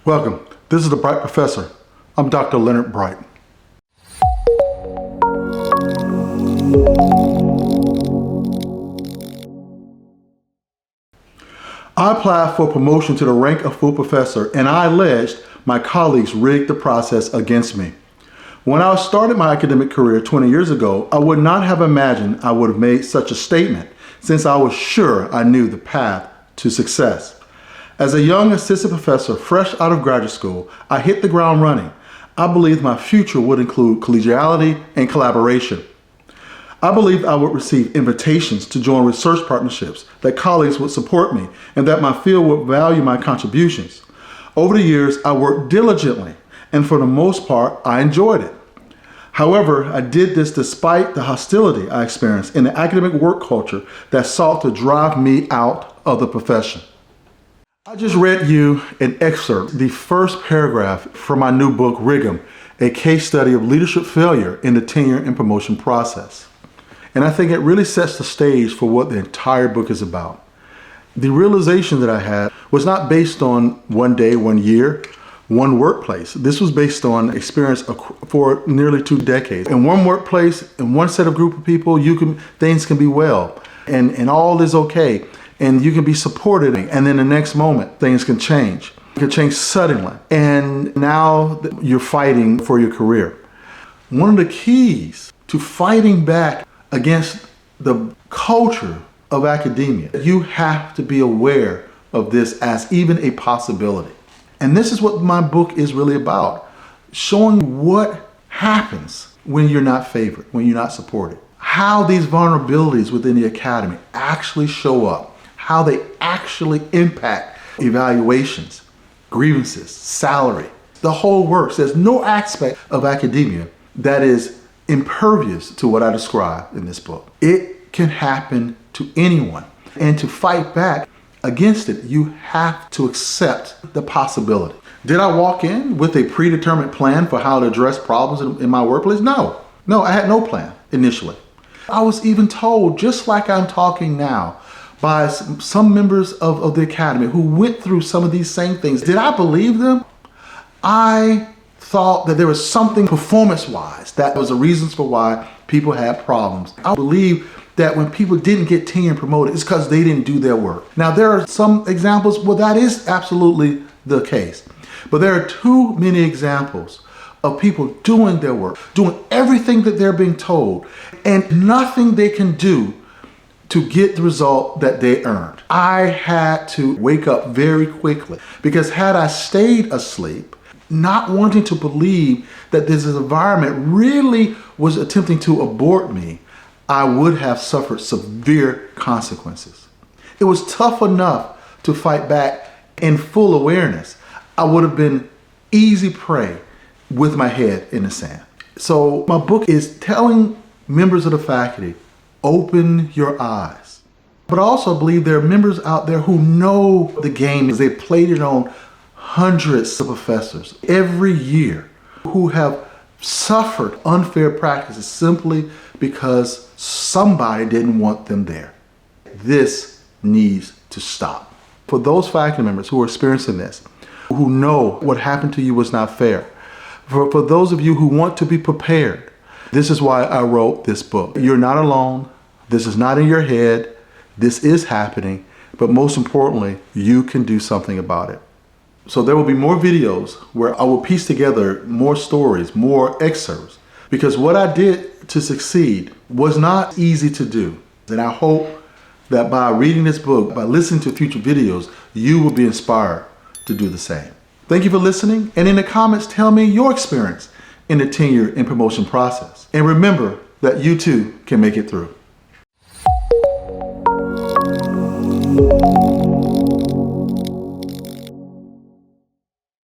Welcome. This is The Bright Professor. I'm Dr. Leonard Bright. I applied for promotion to the rank of full professor, and I alleged my colleagues rigged the process against me. When I started my academic career 20 years ago, I would not have imagined I would have made such a statement, since I was sure I knew the path to success. As a young assistant professor fresh out of graduate school, I hit the ground running. I believed my future would include collegiality and collaboration. I believed I would receive invitations to join research partnerships, that colleagues would support me, and that my field would value my contributions. Over the years, I worked diligently, and for the most part, I enjoyed it. However, I did this despite the hostility I experienced in the academic work culture that sought to drive me out of the profession. I just read you an excerpt, the first paragraph from my new book, Rig'em, a case study of leadership failure in the tenure and promotion process. And I think it really sets the stage for what the entire book is about. The realization that I had was not based on one day, 1 year, one workplace. This was based on experience for nearly 2 decades. In one workplace, in one set of group of people, things can be well, and all is okay. And you can be supported, and then the next moment, things can change. It can change suddenly, and now you're fighting for your career. One of the keys to fighting back against the culture of academia, you have to be aware of this as even a possibility. And this is what my book is really about, showing what happens when you're not favored, when you're not supported, how these vulnerabilities within the academy actually show up, how they actually impact evaluations, grievances, salary, the whole works. There's no aspect of academia that is impervious to what I describe in this book. It can happen to anyone. And to fight back against it, you have to accept the possibility. Did I walk in with a predetermined plan for how to address problems in my workplace? No, I had no plan initially. I was even told, just like I'm talking now, by some members of the academy who went through some of these same things. Did I believe them? I thought that there was something performance-wise that was the reasons for why people had problems. I believe that when people didn't get tenure and promoted, it's because they didn't do their work. Now, there are some examples where that is absolutely the case. But there are too many examples of people doing their work, doing everything that they're being told, and nothing they can do to get the result that they earned. I had to wake up very quickly, because had I stayed asleep, not wanting to believe that this environment really was attempting to abort me, I would have suffered severe consequences. It was tough enough to fight back in full awareness. I would have been easy prey with my head in the sand. So my book is telling members of the faculty, open your eyes. But I also believe there are members out there who know the game, as they've played it on hundreds of professors every year, who have suffered unfair practices simply because somebody didn't want them there. This needs to stop. For those faculty members who are experiencing this, who know what happened to you was not fair, for those of you who want to be prepared, this is why I wrote this book. You're not alone. This is not in your head. This is happening. But most importantly, you can do something about it. So there will be more videos where I will piece together more stories, more excerpts, because what I did to succeed was not easy to do. And I hope that by reading this book, by listening to future videos, you will be inspired to do the same. Thank you for listening. And in the comments, tell me your experience in the tenure and promotion process. And remember that you too can make it through.